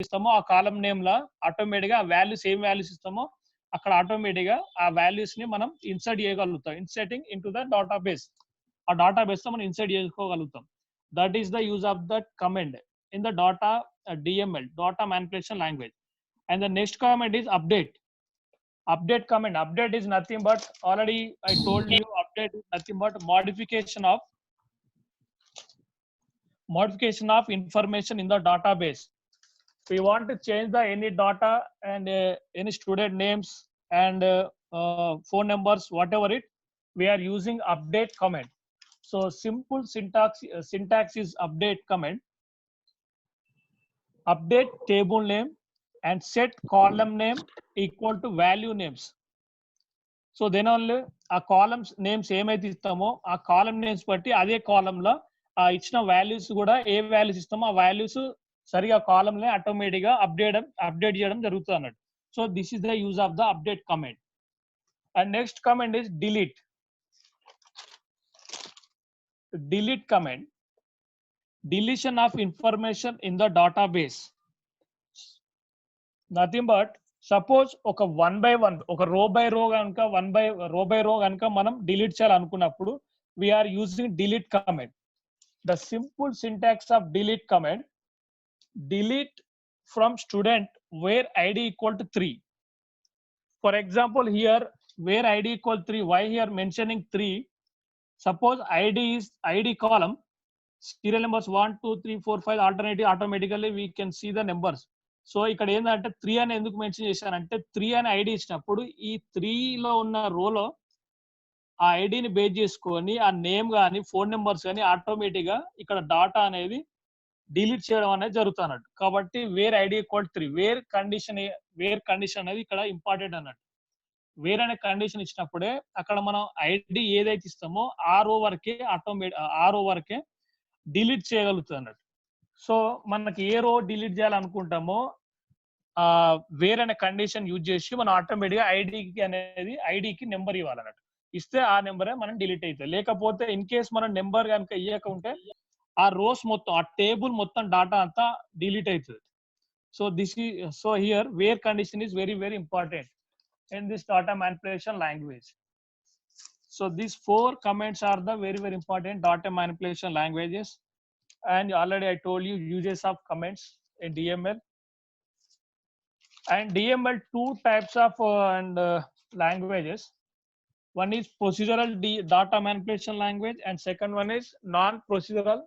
ఇస్తామో ఆ column name లా automatic గా వాల్యూస్ ఏం వాల్యూస్ ఇస్తామో అక్కడ ఆటోమేటిక్ గా ఆ వాల్యూస్ ని మనం ఇన్సర్ట్ చేయగలుగుతాం. Inserting into the database. ఆ డేటాబేస్ లో మనం ఇన్సర్ట్ చేసుకోగలుగుతాం. That is the use of that command in the data DML, data manipulation language. And the next command is update. Update command. Update is nothing but, already I told you, update is nothing but modification of information in the database. We want to change the any data and any student names and phone numbers, whatever it, we are using update command. So simple syntax is update command. Update table name and set column name equal to value names. So then only ఆ columns names ఏమైతే ఇస్తామో ఆ column names బట్టి అదే column లో ఆ ఇచ్చిన values కూడా ఏ వాల్యూస్ ఇస్తామో ఆ వాల్యూస్ సరిగా కాలమ్ ని ఆటోమేటిక్ గా అప్డేట్ చేయడం జరుగుతుంది అన్నట్టు. So this is the use of the update command. And next command is delete. Delete command. Deletion of information in the database. Nothing but suppose ఒక 1 by 1 ఒక రో బై రో కనుక రో బై రో కనుక మనం డిలీట్ చేయాలనుకున్నప్పుడు we are using delete command. The simple syntax of delete command, delete from student where id equal to 3. For example, here where id equal 3, why here mentioning 3? Suppose id is id column, serial numbers 1 2 3 4 5 alternative, automatically we can see the numbers. So ఇక్కడ ఏంటంటే 3 అని ఎందుకు mention చేశానంటే 3 అని ID ఇచ్చినప్పుడు ఈ 3 లో ఉన్న రోలో ఆ ఐడిని బేస్ చేసుకొని ఆ నేమ్ కానీ ఫోన్ నెంబర్స్ కానీ ఆటోమేటిక్ గా ఇక్కడ డాటా అనేది డిలీట్ చేయడం అనేది జరుగుతున్నట్టు. కాబట్టి wear ID equal 3, wear condition అనేది ఇక్కడ ఇంపార్టెంట్ అన్నట్టు. వేర్ అనే కండిషన్ ఇచ్చినప్పుడే అక్కడ మనం ఐడి ఏదైతే ఇస్తామో ఆ రో వరకే డిలీట్ చేయగలుగుతుంది అన్నట్టు. సో మనకి ఏ రో డిలీట్ చేయాలనుకుంటామో వేర్ అనే కండిషన్ యూజ్ చేసి మనం ఆటోమేటిక్ గా ఐడికి నెంబర్ ఇవ్వాలన్నట్టు. ఇస్తే ఆ నెంబరే మనం డిలీట్ అవుతుంది. లేకపోతే ఇన్ కేస్ మనం నెంబర్ కనుక ఇవ్వకుంటే ఆ రోస్ మొత్తం ఆ టేబుల్ మొత్తం డాటా అంతా డిలీట్ అవుతుంది. So here where condition is very very important in this data manipulation language. So these 4 commands are the very very important data manipulation languages. And already I told you uses of commands in DML. And DML 2 types of languages. One is procedural data manipulation language and second one is non-procedural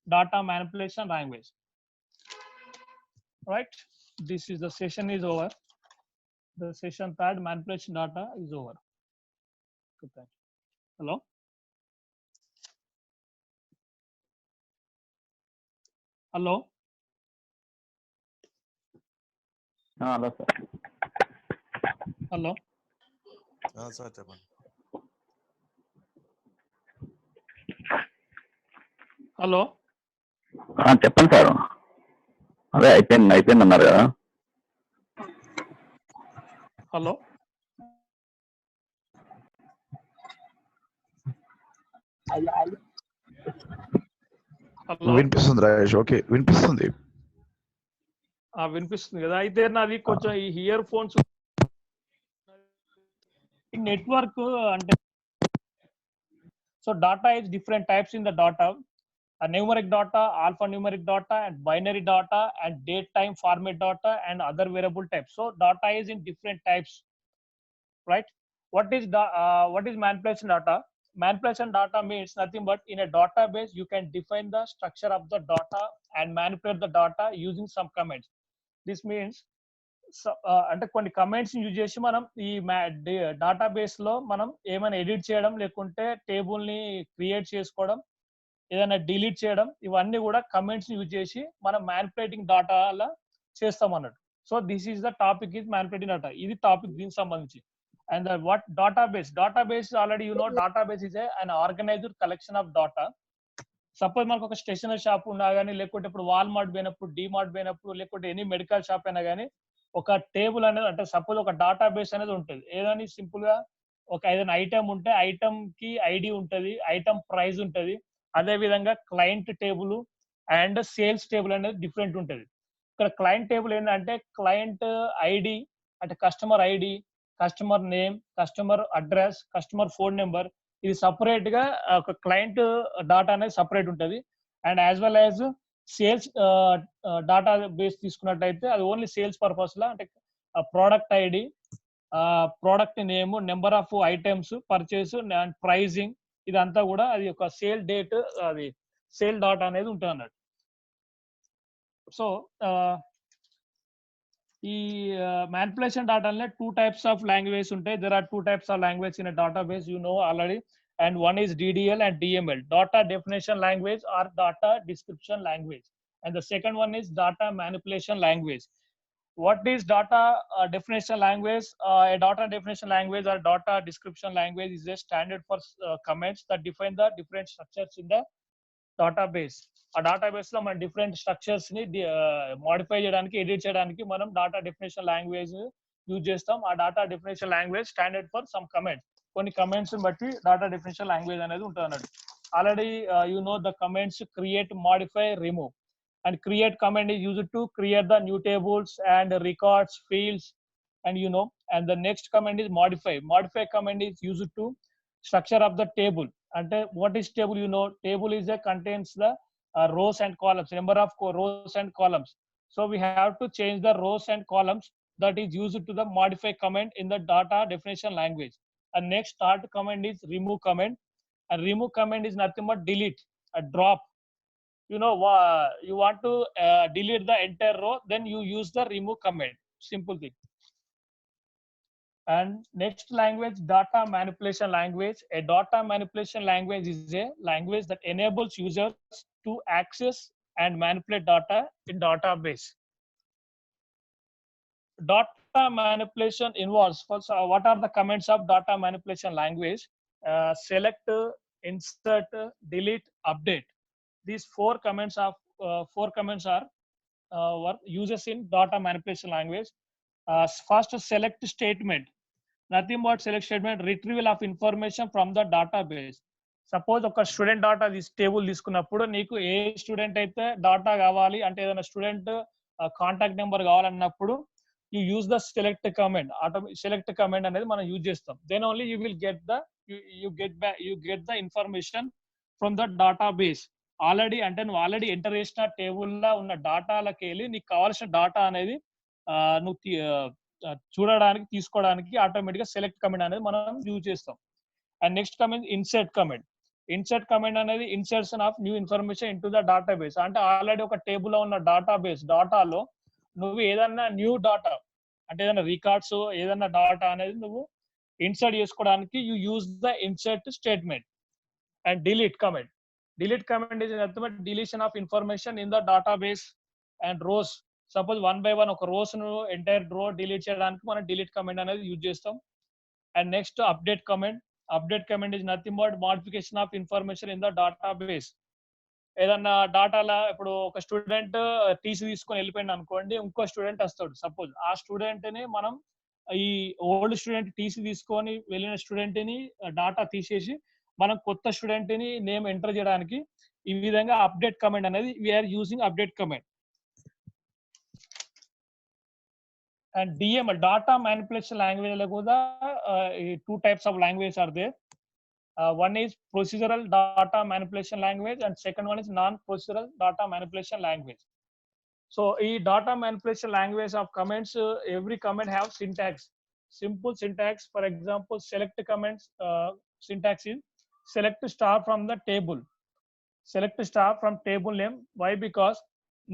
data manipulation language. Right? This is the session is over. The session 3rd manipulation data is over. Okay. Hello. Hello. Hello sir. Hello. Sir, చెప్పండి. Hello చెప్పండి sir. అదే అయిపోయింది అన్నారు కదా. Hello వినిపిస్తుంది Rajesh? Okay, వినిపిస్తుంది. వినిపిస్తుంది కదా. అయితే నాది కొంచెం ఈ ఇయర్ ఫోన్స్ నెట్వర్క్ అంటే so data is different types in the data. Numeric data, alphanumeric data, and binary data, and date time format data, and other variable types. So data is in different types, right? What is manipulation data? Manipulation data means nothing but in a database you can define the structure of the data and manipulate the data using some commands. This means అంటే కొన్ని comments use చేసి మనం ఈ database లో మనం ఏమైనా edit చేయడం, లేకుంటే టేబుల్ ని క్రియేట్ చేసుకోవడం, ఏదైనా డిలీట్ చేయడం, ఇవన్నీ కూడా కమెంట్స్ యూజ్ చేసి మనం మ్యానిపులేటింగ్ డాటా అలా చేస్తాం అన్నట్టు. So this is the topic is manipulating data. ఇది టాపిక్ దీనికి సంబంధించి. And what database already you know, database is an organized collection of data. Suppose మనకు ఒక స్టేషనరీ షాప్ ఉన్నా కానీ, లేకుంటే ఇప్పుడు వాల్మార్ట్ పోయినప్పుడు, డిమార్ట్ పోయినప్పుడు, లేకుంటే ఎనీ మెడికల్ షాప్ అయినా కానీ ఒక టేబుల్ అనేది, అంటే సపోజ్ ఒక డేటాబేస్ అనేది ఉంటుంది. ఏదని సింపుల్ గా ఒక ఏదైనా ఐటమ్ ఉంటే ఐటమ్ కి ఐడి ఉంటది, ఐటమ్ ప్రైస్ ఉంటది. అదే విధంగా client table and sales table అనేది డిఫరెంట్ ఉంటది. ఇక్కడ క్లయింట్ టేబుల్ ఏంటంటే క్లయింట్ ఐడి అంటే customer ID, customer name, customer address, customer phone number, ఇది సపరేట్ గా ఒక క్లయింట్ డాటా అనేది సపరేట్ ఉంటుంది. And as well as sales database తీసుకున్నట్టయితే అది ఓన్లీ సేల్స్ పర్పస్ లా అంటే product ID, product name, number of items, purchase and pricing, ఇదంతా కూడా అది ఒక సేల్ డేట్, అది సేల్ డాటా అనేది ఉంటుంది అన్నట్టు. సో ఈ మ్యానిపులేషన్ డాటాలో 2 టైప్స్ ఆఫ్ లాంగ్వేజ్ ఉంటాయి. There are 2 types of language in database, you know already. And one is DDL and DML, data definition language or data description language, and the second one is data manipulation language. What is data definition language? A data definition language or data description language is a standard for comments that define the different structures in the database. ఆ database లో మనం different structures ని modify చేయడానికి, edit చేయడానికి మనం data definition language use చేస్తాం. ఆ data definition language standard for some comments, కొన్ని కమెంట్స్ బట్టి డాటా డెఫినేషన్ లాంగ్వేజ్ అనేది ఉంటుంది అన్నట్టు. Already you know the comments create, modify, remove. And create command is used to create the new tables and records, fields, and you know. And the next command is modify. Modify command is used to structure of the table. And what is table? You know, table is a contains the rows and columns, number of rows and columns. So we have to change the rows and columns. That is used to the modify command in the data definition language. And next start command is remove command. And remove command is nothing but delete, a drop. You know, you want to delete the entire row, then you use the remove command. Simple thing. And next language, data manipulation language. A data manipulation language is a language that enables users to access and manipulate data in database. Data manipulation involves, first, what are the commands of data manipulation language? Select, insert, delete, update. These four commands are uses in data manipulation language. First, select statement. Nothing but select statement, retrieval of information from the database. Suppose ఒక student data table తీసుకున్నప్పుడు నీకు ఏ student అయితే data కావాలి అంటే ఏదైనా student contact number కావాలన్నప్పుడు you use the select command. Select command అనేది మనం యూజ్ చేస్తాం. Then only you will get the you get the information from the database. Already అంటే నువ్వు ఆల్రెడీ ఎంటర్ చేసిన టేబుల్లో ఉన్న డాటాలకి వెళ్ళి నీకు కావాల్సిన డాటా అనేది నువ్వు చూడడానికి, తీసుకోవడానికి ఆటోమేటిక్గా సెలెక్ట్ కమాండ్ అనేది మనం యూజ్ చేస్తాం. And next command insert command. Insert command అనేది insertion of new information into the database. అంటే ఆల్రెడీ ఒక టేబుల్లో ఉన్న డాటాలో నువ్వు ఏదన్నా న్యూ డాటా అంటే ఏదైనా రికార్డ్స్, ఏదైనా డాటా అనేది నువ్వు ఇన్సర్ట్ చేసుకోవడానికి you use the insert statement. And delete command. Delete command is nothing but deletion of information in the database and rows. Suppose one by one ఒక rows ను entire row delete చేయడానికి మనం delete command అనేది use చేస్తాం. And next update command. Update command is nothing but modification of information in the database. ఏదన్నా డాటాలో ఇప్పుడు ఒక student TC తీసుకొని వెళ్ళిపోయింది అనుకోండి, ఇంకో స్టూడెంట్ వస్తాడు. సపోజ్ ఆ స్టూడెంట్ ని మనం ఈ ఓల్డ్ స్టూడెంట్ టీసీ తీసుకొని వెళ్ళిన స్టూడెంట్ ని డాటా తీసేసి మనం కొత్త స్టూడెంట్ ని నేమ్ ఎంటర్ చేయడానికి ఈ విధంగా అప్డేట్ కమాండ్ అనేది we are using update command. And DML data manipulation language లో కూడా 2 types of language are there. One is procedural data manipulation language and second one is non-procedural data manipulation language. So ఈ data manipulation language of commands, every command have syntax. Simple syntax. For example, select commands syntax is select star from the table. Select star from table name. Why? Because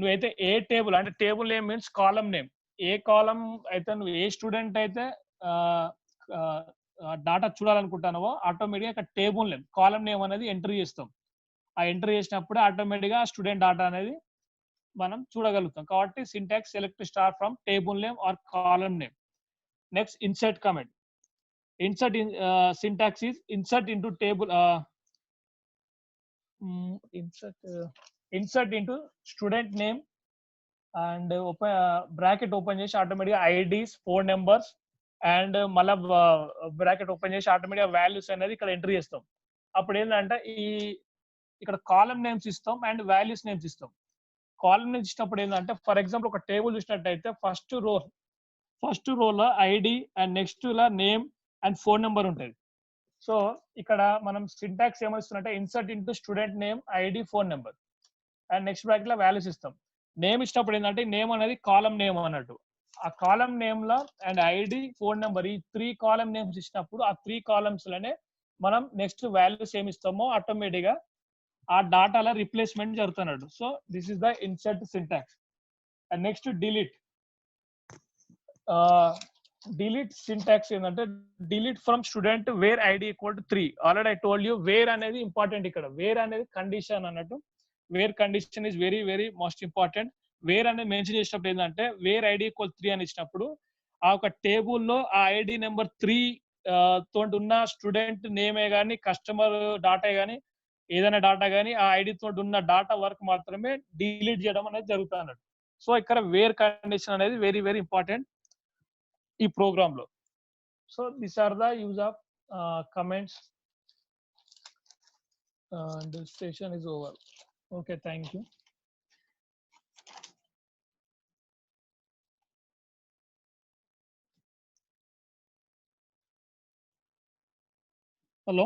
నువ్వైతే ఏ table అంటే table name means column name, ఏ column అయితే నువ్వు ఏ student అయితే data చూడాలనుకుంటున్నావో ఆటోమేటిక్గా టేబుల్ నేమ్, కాలమ్ నేమ్ అనేది ఎంటర్ చేస్తాం. ఆ ఎంటర్ చేసినప్పుడు ఆటోమేటిక్గా స్టూడెంట్ డాటా అనేది మనం చూడగలుగుతాం. కాబట్టి syntax select star from table name or column name. Next insert command. Insert in syntax is insert into table, insert into student name and open bracket open చేసి ఆటోమేటిక్గా ఐడీస్, ఫోన్ నెంబర్స్ అండ్ మళ్ళీ bracket open చేసి ఆటోమేటిక్గా values అనేది ఇక్కడ enter చేస్తాం. అప్పుడు ఏంటంటే ఇక్కడ కాలమ్ నేమ్స్ ఇస్తాం అండ్ వాల్యూస్ నేమ్స్ ఇస్తాం. కాలమ్ ఇచ్చినప్పుడు ఏంటంటే ఫర్ ఎగ్జాంపుల్ ఒక టేబుల్ చూసినట్టయితే ఫస్ట్ రోలో ఐడి అండ్ నెక్స్ట్ లా నేమ్ అండ్ ఫోన్ నెంబర్ ఉంటుంది. సో ఇక్కడ మనం సింటాక్స్ ఏమొస్తున్నట్టే insert into student name ID phone number and next bracket లో వాల్యూస్ ఇస్తాం. నేమ్ ఇచ్చినప్పుడు ఏంటంటే నేమ్ అనేది కాలమ్ నేమ్ అన్నట్టు. ఆ కాలమ్ నేమ్ లో అండ్ ఐడి ఫోన్ నెంబర్ ఈ 3 కాలమ్ నేమ్స్ ఇచ్చినప్పుడు ఆ 3 కాలమ్స్ లోనే మనం నెక్స్ట్ వాల్యూస్ ఏమి ఇస్తామో ఆటోమేటిక్ గా ఆ డాటాలో రిప్లేస్మెంట్ జరుగుతున్నట్టు. So this is the insert syntax. And next delete syntax ఏంటంటే delete from student where ID equal to 3. Already I told you where అనేది ఇంపార్టెంట్. ఇక్కడ వేర్ అనేది కండిషన్ అన్నట్టు. Where condition is very very most important. Where అనేది mention చేసినప్పుడు ఏంటంటే wear ID equal 3 అని ఇచ్చినప్పుడు ఆ ఒక టేబుల్లో ఆ ఐడి నెంబర్ 3 తోటి ఉన్న స్టూడెంట్ నేమే కానీ కస్టమర్ డాటా కానీ ఏదైనా డాటా కానీ ఆ ఐడి తోటి ఉన్న డాటా వరకు మాత్రమే డిలీట్ చేయడం అనేది జరుగుతుంది అన్నట్టు. సో ఇక్కడ వేర్ కండిషన్ అనేది వెరీ వెరీ ఇంపార్టెంట్ ఈ ప్రోగ్రామ్ లో. So these are the use of comments and session is over. Okay, thank you. Hello.